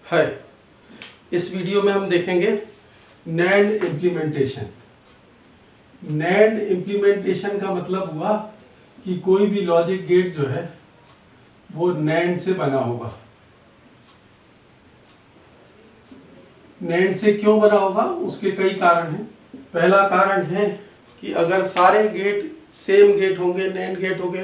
है। इस वीडियो में हम देखेंगे नैंड इम्प्लीमेंटेशन। नैंड इम्प्लीमेंटेशन का मतलब हुआ कि कोई भी लॉजिक गेट जो है वो नैंड से बना होगा। नैंड से क्यों बना होगा, उसके कई कारण हैं। पहला कारण है कि अगर सारे गेट सेम गेट होंगे, नैंड गेट होंगे,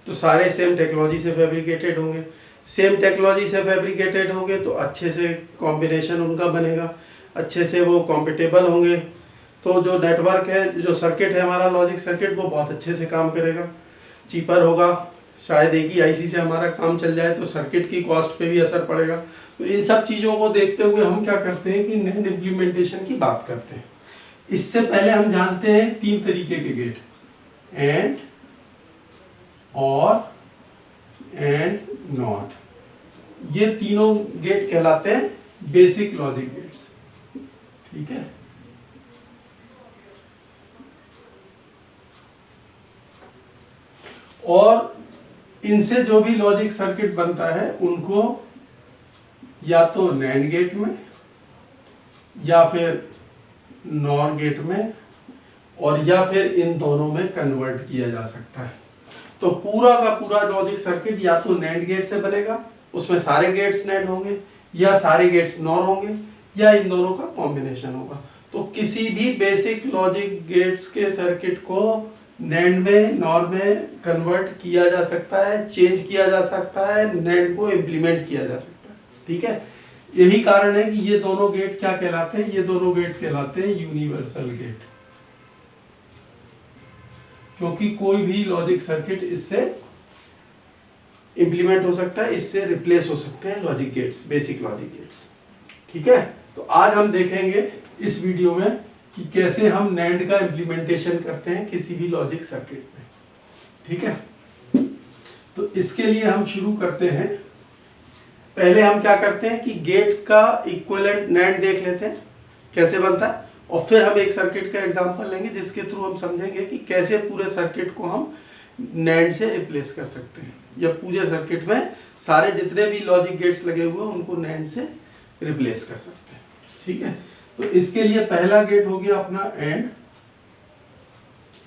तो सारे सेम टेक्नोलॉजी से फैब्रिकेटेड होंगे। सेम टेक्नोलॉजी से फैब्रिकेटेड होंगे तो अच्छे से कॉम्बिनेशन उनका बनेगा, अच्छे से वो कॉम्पिटेबल होंगे। तो जो नेटवर्क है, जो सर्किट है हमारा लॉजिक सर्किट, वो बहुत अच्छे से काम करेगा, चीपर होगा। शायद एक ही आईसी से हमारा काम चल जाए तो सर्किट की कॉस्ट पे भी असर पड़ेगा। तो इन सब चीज़ों को देखते हुए हम क्या करते हैं कि नैंड इम्प्लीमेंटेशन की बात करते हैं। इससे पहले हम जानते हैं 3 तरीके के गेट, एंड, और, एंड नॉट। ये तीनों गेट कहलाते हैं बेसिक लॉजिक गेट्स। ठीक है। और इनसे जो भी लॉजिक सर्किट बनता है उनको या तो नैंड गेट में या फिर नॉर गेट में और या फिर इन दोनों में कन्वर्ट किया जा सकता है। तो पूरा का पूरा लॉजिक सर्किट या तो नैंड गेट से बनेगा, उसमें सारे गेट्स नैंड होंगे, या सारे गेट्स नॉर होंगे, या इन दोनों का कॉम्बिनेशन होगा। तो किसी भी बेसिक लॉजिक गेट्स के सर्किट को नैंड में, नॉर में कन्वर्ट किया जा सकता है, चेंज किया जा सकता है, नैंड को इम्प्लीमेंट किया जा सकता है। ठीक है। यही कारण है कि ये दोनों गेट क्या कहलाते हैं, ये दोनों गेट कहलाते हैं यूनिवर्सल गेट, क्योंकि कोई भी लॉजिक सर्किट इससे इंप्लीमेंट हो सकता है, इससे रिप्लेस हो सकते हैं logic gates, basic logic gates. ठीक है। तो आज हम देखेंगे इस वीडियो में कि कैसे हम नैंड का इंप्लीमेंटेशन करते हैं किसी भी लॉजिक सर्किट में। ठीक है। तो इसके लिए हम शुरू करते हैं। पहले हम क्या करते हैं कि गेट का इक्विवेलेंट नैंड देख लेते हैं कैसे बनता है, और फिर हम एक सर्किट का एग्जांपल लेंगे जिसके थ्रू हम समझेंगे कि कैसे पूरे सर्किट को हम नैंड से रिप्लेस कर सकते हैं, या पूरे सर्किट में सारे जितने भी लॉजिक गेट्स लगे हुए हैं उनको नैंड से रिप्लेस कर सकते हैं। ठीक है। तो इसके लिए पहला गेट हो गया अपना एंड।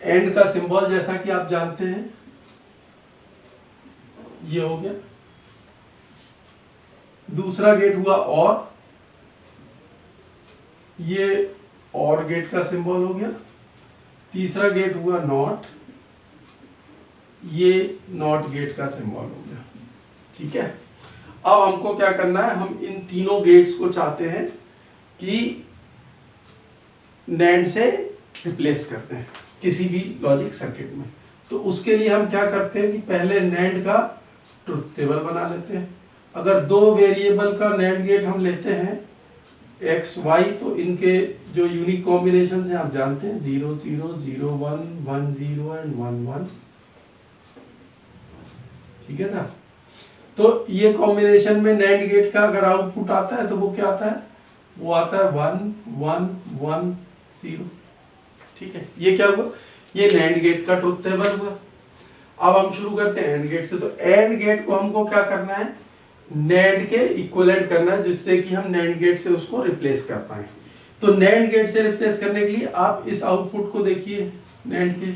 एंड का सिंबल जैसा कि आप जानते हैं ये हो गया। दूसरा गेट हुआ और, ये और गेट का सिंबल हो गया। तीसरा गेट हुआ नॉट, ये नॉट गेट का सिंबल हो गया। ठीक है। अब हमको क्या करना है, हम इन तीनों गेट्स को चाहते हैं कि नैंड से रिप्लेस करते हैं किसी भी लॉजिक सर्किट में। तो उसके लिए हम क्या करते हैं कि पहले नैंड का ट्रुथ टेबल बना लेते हैं। अगर 2 वेरिएबल का नैंड गेट हम लेते हैं एक्स वाई, तो इनके जो यूनिक कॉम्बिनेशन है आप जानते हैं 0 0 0 1 1 0 एंड 1 1। ठीक है ना। तो ये कॉम्बिनेशन में नैंड गेट का अगर आउटपुट आता है तो वो क्या आता है, वो आता है 1 1 1 0। ठीक है। ये क्या हुआ, ये नैंड गेट का ट्रुथ टेबल हुआ। अब हम शुरू करते हैं एंड गेट से। तो एंड गेट को हमको क्या करना है, नैंड के इक्विवेलेंट करना है, जिससे कि हम नैंड गेट से उसको रिप्लेस कर पाए। तो नैंड गेट से रिप्लेस करने के लिए आप इस आउटपुट को देखिए नैंड के।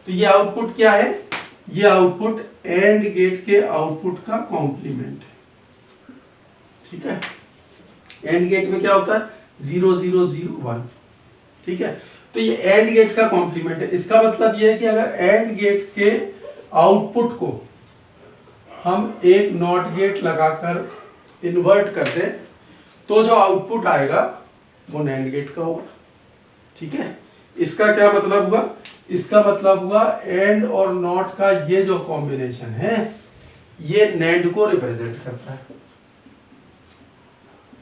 तो ये आउटपुट क्या है, ये आउटपुट एंड गेट के आउटपुट का कॉम्प्लीमेंट है। ठीक है। एंड गेट में क्या होता है 0 0 0 1। ठीक है। तो ये एंड गेट का कॉम्प्लीमेंट है। इसका मतलब ये है कि अगर एंड गेट के आउटपुट को हम एक नॉट गेट लगाकर इन्वर्ट कर दें तो जो आउटपुट आएगा वो नैंड गेट का होगा। ठीक है। इसका क्या मतलब हुआ, इसका मतलब हुआ एंड और नॉट का ये जो कॉम्बिनेशन है ये नैंड को रिप्रेजेंट करता है।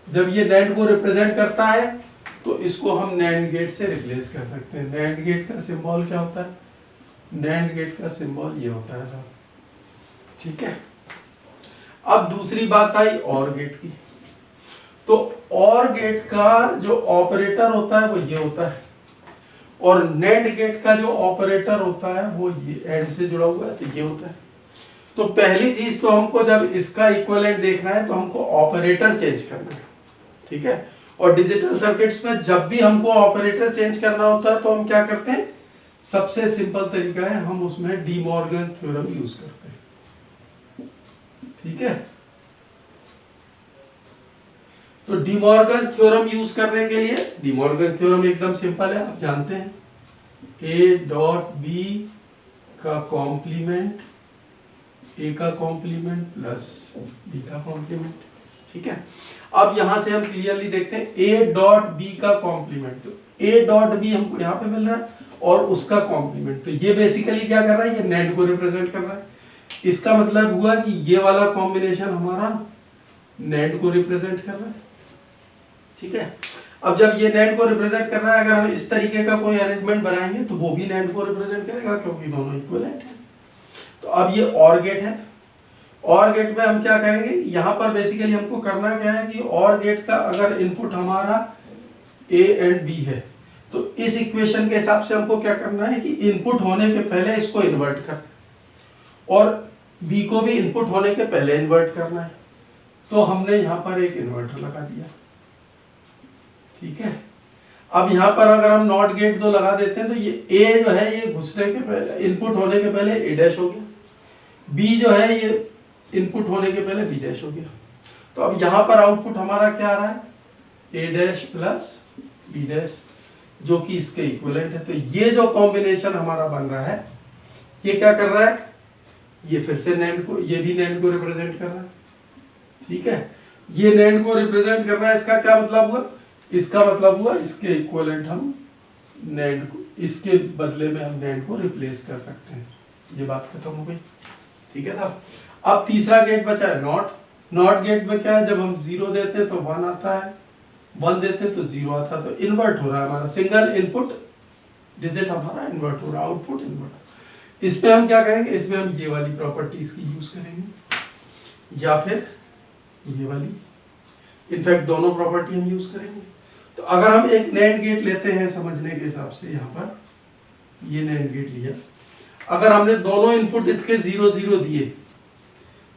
जब ये नैंड को रिप्रेजेंट करता है तो इसको हम नैंड गेट से रिप्लेस कर सकते हैं। नैंड गेट का सिंबल क्या होता है, नैंड गेट का सिंबल ये होता है साहब। ठीक है। अब दूसरी बात आई और गेट की। तो और गेट का जो ऑपरेटर होता है वो ये होता है, और नैंड गेट का जो ऑपरेटर होता है वो ये एंड से जुड़ा हुआ है, तो ये होता है। तो पहली चीज तो हमको जब इसका इक्विवेलेंट देखना है तो हमको ऑपरेटर चेंज करना है। ठीक है। और डिजिटल सर्किट्स में जब भी हमको ऑपरेटर चेंज करना होता है तो हम क्या करते हैं, सबसे सिंपल तरीका है, हम उसमें डी मॉर्गन्स थ्योरम यूज करते हैं, ठीक है। तो डी मॉर्गन्स थ्योरम यूज करने के लिए, डी मॉर्गन्स थ्योरम एकदम सिंपल है, आप जानते हैं, ए डॉट बी का कॉम्प्लीमेंट ए का कॉम्प्लीमेंट प्लस बी का कॉम्प्लीमेंट, ठीक है। अब यहां से हम क्लियरली देखते हैं ए डॉट बी का कॉम्प्लीमेंट, तो ए डॉट बी हमको यहां पे मिल रहा है और उसका कॉम्प्लीमेंट, तो ये बेसिकली क्या कर रहा है, ये नेंड को रिप्रेजेंट कर रहा है। इसका मतलब हुआ कि ये वाला कॉम्बिनेशन हमारा नेंड को रिप्रेजेंट कर रहा है, ठीक है। अब जब ये नेंड को रिप्रेजेंट कर रहा है, अगर हम इस तरीके का कोई अरेंजमेंट बनाएंगे तो वो भी नेंड को रिप्रेजेंट करेगा, क्योंकि दोनों इक्विवेलेंट है। तो अब ये और गेट है, और गेट में हम क्या करेंगे, यहाँ पर बेसिकली हमको करना क्या है कि और गेट का अगर इनपुट हमारा ए एंड बी है, तो इस इक्वेशन के हिसाब से हमको क्या करना है कि इनपुट होने के पहले इसको इन्वर्ट कर, और बी को भी इनपुट होने के पहले इन्वर्ट करना है। तो हमने यहाँ पर एक इन्वर्टर लगा दिया, ठीक है। अब यहाँ पर अगर हम नॉट गेट 2 लगा देते हैं तो ये ए जो है ये घुसने के पहले, इनपुट होने के पहले ए डैश हो गया, बी जो है ये इनपुट होने के पहले बी डैश हो गया। तो अब यहाँ पर आउटपुट हमारा क्या आ रहा है, ए डैश प्लस बी डैश, जो कि इसके इक्विवेलेंट है। तो ये जो कॉम्बिनेशन हमारा बन रहा है, ये क्या कर रहा है, ये फिर से नेंड को, ये भी नेंड को रिप्रेजेंट कर रहा है, ठीक है। ये नेंड को रिप्रेजेंट कर रहा है, इसका क्या मतलब हुआ, इसका मतलब हुआ इसके इक्विवेलेंट हम नेंड को, इसके बदले में हम नेंड को रिप्लेस कर सकते हैं। ये बात खत्म हो गई, ठीक है साहब। अब तीसरा गेट बचा है नॉट। नॉट गेट में क्या है, जब हम 0 देते हैं तो 1 आता है, 1 देते हैं तो 0 आता है, तो इन्वर्ट हो रहा है हमारा, सिंगल इनपुट डिजिट हमारा इन्वर्ट हो रहा है, आउटपुट इन्वर्ट। इसमें हम क्या करेंगे, इसमें हम ये वाली प्रॉपर्टीज की यूज करेंगे या फिर ये वाली, इनफैक्ट दोनों प्रॉपर्टी हम यूज करेंगे। तो अगर हम एक नैंड गेट लेते हैं समझने के हिसाब से, यहाँ पर ये नैंड गेट लिया, अगर हमने दोनों इनपुट इसके 0 0 दिए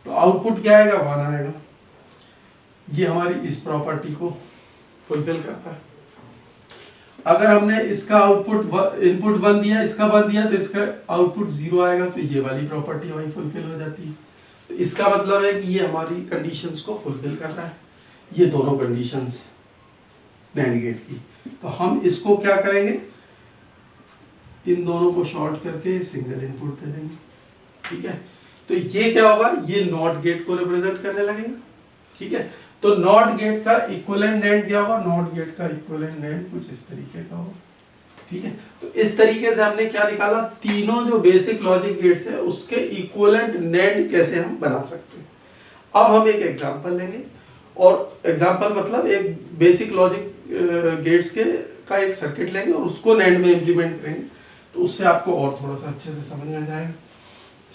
तो आउटपुट क्या आएगा, 1 आएगा। ये हमारी इस प्रॉपर्टी को फुलफिल करता है। अगर हमने इसका आउटपुट इनपुट 1 दिया, इसका 1 दिया, तो इसका आउटपुट 0 आएगा, तो ये वाली प्रॉपर्टी हमारी फुलफिल हो जाती है। तो इसका मतलब है कि ये हमारी कंडीशंस को फुलफिल कर रहा है, ये दोनों कंडीशंस नैंड गेट की। तो हम इसको क्या करेंगे, इन दोनों को शॉर्ट करके सिंगल इनपुट दे देंगे, ठीक है। तो ये क्या होगा, ये नॉट गेट को रिप्रेजेंट करने लगेगा, ठीक है। तो नॉट गेट का इक्विवेलेंट नैंड क्या होगा, नॉट गेट का इक्विवेलेंट नैंड कुछ इस तरीके का होगा, ठीक है। तो इस तरीके से हमने क्या निकाला, तीनों जो बेसिक लॉजिक गेट्स है उसके इक्विवेलेंट नैंड कैसे हम बना सकते हैं। अब हम एक एग्जांपल लेंगे, और एग्जांपल मतलब एक बेसिक लॉजिक गेट्स के का एक सर्किट लेंगे और उसको नैंड में इम्प्लीमेंट करेंगे, तो उससे आपको और थोड़ा सा अच्छे से समझ में आ जाएगा,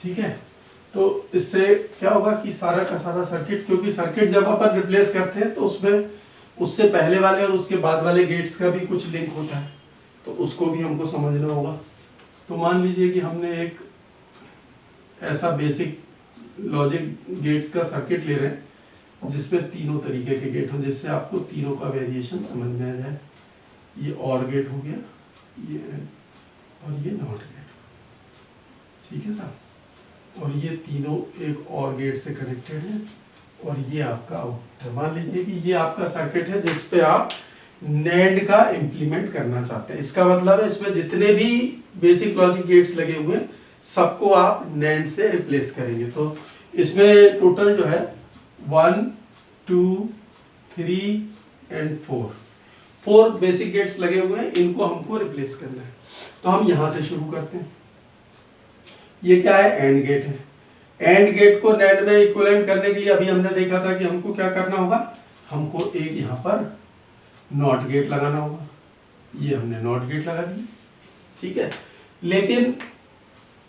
ठीक है। तो इससे क्या होगा कि सारा का सारा सर्किट, क्योंकि सर्किट जब अपन रिप्लेस करते हैं तो उसमें उससे पहले वाले और उसके बाद वाले गेट्स का भी कुछ लिंक होता है, तो उसको भी हमको समझना होगा। तो मान लीजिए कि हमने एक ऐसा बेसिक लॉजिक गेट्स का सर्किट ले रहे हैं जिसमें तीनों तरीके के गेट हों, जिससे आपको तीनों का वेरिएशन समझ में आ जाए। ये और गेट हो गया, ये और ये नॉट गेट, ठीक है साहब। और ये तीनों एक और गेट से कनेक्टेड है, और ये आपका आउटपुट है। मान लीजिए कि ये आपका सर्किट है जिस पे आप नैंड का इम्प्लीमेंट करना चाहते हैं। इसका मतलब है इसमें जितने भी बेसिक लॉजिक गेट्स लगे हुए हैं सबको आप नैंड से रिप्लेस करेंगे। तो इसमें टोटल जो है 1 2 3 एंड 4 बेसिक गेट्स लगे हुए हैं, इनको हमको रिप्लेस करना है। तो हम यहां से शुरू करते हैं। ये क्या है, एंड गेट है। एंड गेट को नैंड में इक्विवेलेंट करने के लिए अभी हमने देखा था कि हमको क्या करना होगा, हमको एक यहाँ पर नॉट गेट लगाना होगा। ये हमने नॉट गेट लगा दिया, ठीक है। लेकिन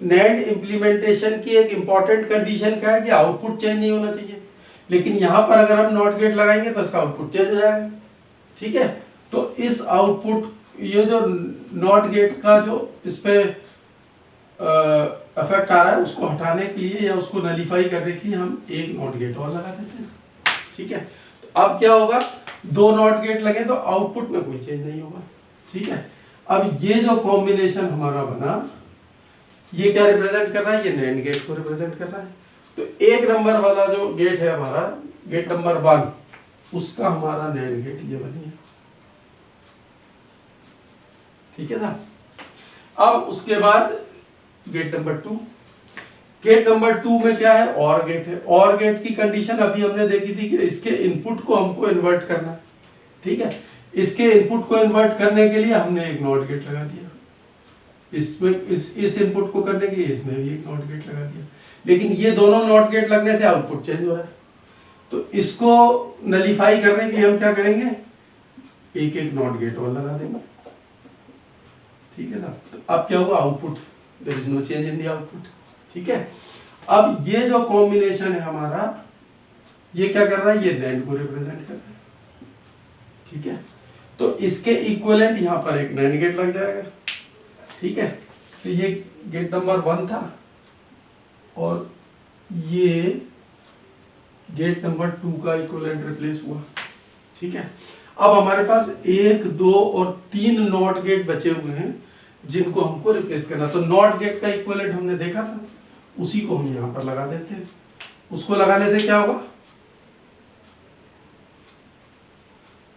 नैंड इम्प्लीमेंटेशन की एक इंपॉर्टेंट कंडीशन क्या है कि आउटपुट चेंज नहीं होना चाहिए। लेकिन यहाँ पर अगर हम नॉट गेट लगाएंगे तो इसका आउटपुट चेंज हो जाएगा, ठीक है। तो इस आउटपुट, ये जो नॉट गेट का जो इस पे इफेक्ट आ रहा है उसको हटाने के लिए या उसको नलीफाई करने के लिए हम एक नॉट गेट और लगा देते हैं, ठीक है। तो अब क्या होगा, 2 नॉट गेट लगे तो आउटपुट में कोई चेंज नहीं होगा। ठीक है, अब ये जो कॉम्बिनेशन हमारा बना, ये क्या रिप्रेजेंट कर रहा है? ये नैंड गेट को रिप्रेजेंट कर रहा है। तो 1 नंबर वाला जो गेट है हमारा, गेट नंबर 1, उसका हमारा नैंड गेट ये बन गया। ठीक है ना। अब उसके बाद गेट नंबर 2, गेट नंबर 2 में क्या है? और गेट है। और गेट की कंडीशन अभी हमने देखी थी कि इसके इनपुट को हमको इन्वर्ट करना है। ठीक है, इसके इनपुट को इन्वर्ट करने के लिए हमने एक नॉट गेट लगा दिया, इसमें इस इनपुट को करने के लिए इसमें भी एक नॉट गेट लगा दिया। लेकिन ये दोनों नॉट गेट लगने से आउटपुट चेंज हो रहा है, तो इसको नलीफाई करने के लिए हम क्या करेंगे? एक एक नॉट गेट और लगा देंगे। ठीक है ना। तो अब क्या हुआ? Output, there is no change in the output. ठीक है, अब ये जो कॉम्बिनेशन है हमारा, ये क्या कर रहा है? ये नैंड को रिप्रेजेंट कर रहा है। ठीक है, तो इसके इक्विवेलेंट यहाँ पर एक नैंड गेट लग जाएगा। ठीक है, तो ये गेट नंबर 1 था और ये गेट नंबर 2 का इक्विवेलेंट रिप्लेस हुआ। ठीक है, अब हमारे पास 1, 2 और 3 नॉट गेट बचे हुए हैं जिनको हमको रिप्लेस करना। तो नॉट गेट का इक्विवेलेंट हमने देखा था, उसी को हम यहाँ पर लगा देते हैं। उसको लगाने से क्या होगा?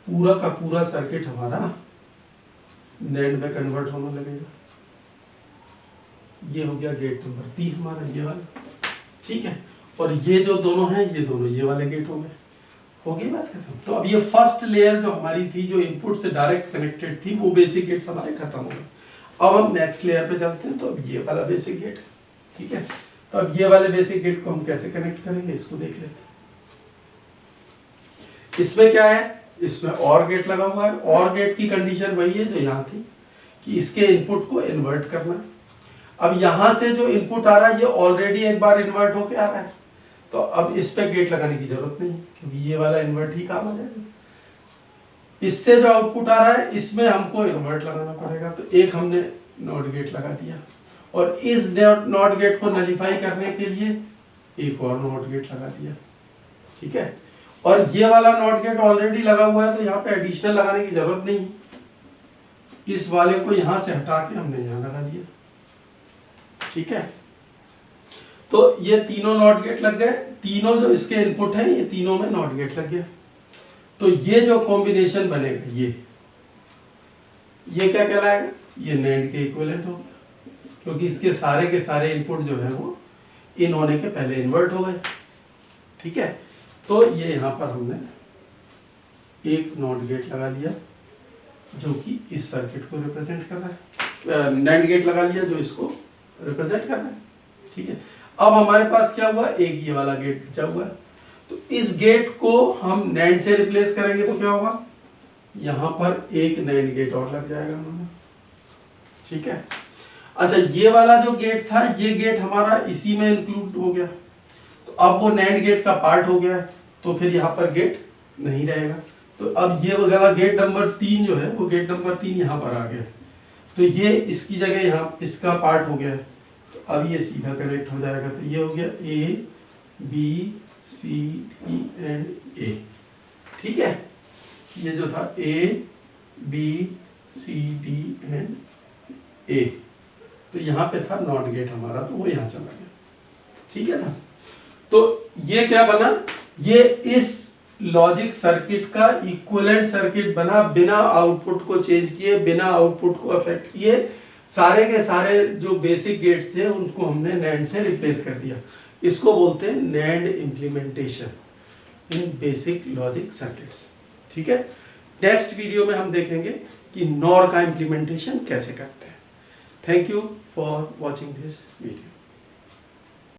पूरा का पूरा सर्किट हमारा नैंड में कन्वर्ट होने लगेगा। ये हो गया गेट नंबर 3 हमारा, ये वाला। ठीक है, और ये जो दोनों हैं, ये दोनों ये वाले गेट हो गए। हो गई बात खत्म। तो अब ये फर्स्ट लेयर जो हमारी थी, जो इनपुट से डायरेक्ट कनेक्टेड थी, वो बेसिक गेट्स हमारे खत्म हो गए। अब हम नेक्स्ट लेयर पे चलते हैं। तो अब ये वाला बेसिक गेट, ठीक है, तो अब ये वाले बेसिक गेट को हम कैसे कनेक्ट करेंगे, इसको देख लेते हैं। इसमें क्या है? इसमें और गेट लगा हुआ है। और गेट की कंडीशन वही है जो यहाँ थी कि इसके इनपुट को इन्वर्ट करना। अब यहाँ से जो इनपुट आ रहा है, ये ऑलरेडी एक बार इन्वर्ट होके आ रहा है, तो अब इस पे गेट लगाने की जरूरत नहीं, क्योंकि ये वाला इन्वर्ट ही काम आ जाएगा। इससे जो आउटपुट आ रहा है, इसमें हमको इन्वर्ट लगाना पड़ेगा। तो एक हमने नॉट गेट लगा दिया, और इस नॉट गेट को नलीफाई करने के लिए एक और नॉट गेट लगा दिया। ठीक है, और ये वाला नॉट गेट ऑलरेडी लगा हुआ है, तो यहाँ पे एडिशनल लगाने की जरूरत नहीं। इस वाले को यहाँ से हटा के हमने यहाँ लगा दिया। ठीक है, तो ये तीनों नॉट गेट लग गए। तीनों जो इसके इनपुट हैं, ये तीनों में नॉट गेट लग गया। तो ये जो कॉम्बिनेशन बनेगा, ये क्या कहलाएगा? ये नैंड के इक्विवेलेंट होगा, क्योंकि इसके सारे के सारे इनपुट जो है वो इन होने के पहले इन्वर्ट हो गए। ठीक है, तो ये यहाँ पर हमने एक नॉट गेट लगा लिया जो कि इस सर्किट को रिप्रेजेंट कर रहा है, नैंड गेट लगा लिया जो इसको रिप्रेजेंट कर रहा है। ठीक है, अब हमारे पास क्या हुआ? एक ये वाला गेट बचा हुआ है, तो इस गेट को हम नैंड से रिप्लेस करेंगे तो क्या होगा? यहाँ पर एक नैंड गेट और लग जाएगा हमारा। ठीक है, अच्छा, ये वाला जो गेट था, ये गेट हमारा इसी में इंक्लूड हो गया, तो अब वो नैंड गेट का पार्ट हो गया है, तो फिर यहाँ पर गेट नहीं रहेगा। तो अब ये वाला गेट नंबर 3 जो है, वो गेट नंबर 3 यहाँ पर आ गया, तो ये इसकी जगह यहाँ इसका पार्ट हो गया है, तो अब ये सीधा कनेक्ट हो जाएगा। तो ये हो गया A, B, C, D and A। ठीक है, ये जो था A, B, C, D and A, तो यहाँ पे था नॉट गेट हमारा, तो वो यहाँ चला गया। ठीक है ना। तो ये क्या बना? ये इस लॉजिक सर्किट का इक्विवेलेंट सर्किट बना, बिना आउटपुट को चेंज किए, बिना आउटपुट को अफेक्ट किए। सारे के सारे जो बेसिक गेट्स थे उनको हमने नैंड से रिप्लेस कर दिया। इसको बोलते हैं नैंड इम्प्लीमेंटेशन इन बेसिक लॉजिक सर्किट्स। ठीक है, नेक्स्ट वीडियो में हम देखेंगे कि नॉर का इम्प्लीमेंटेशन कैसे करते हैं। Thank you for watching this video.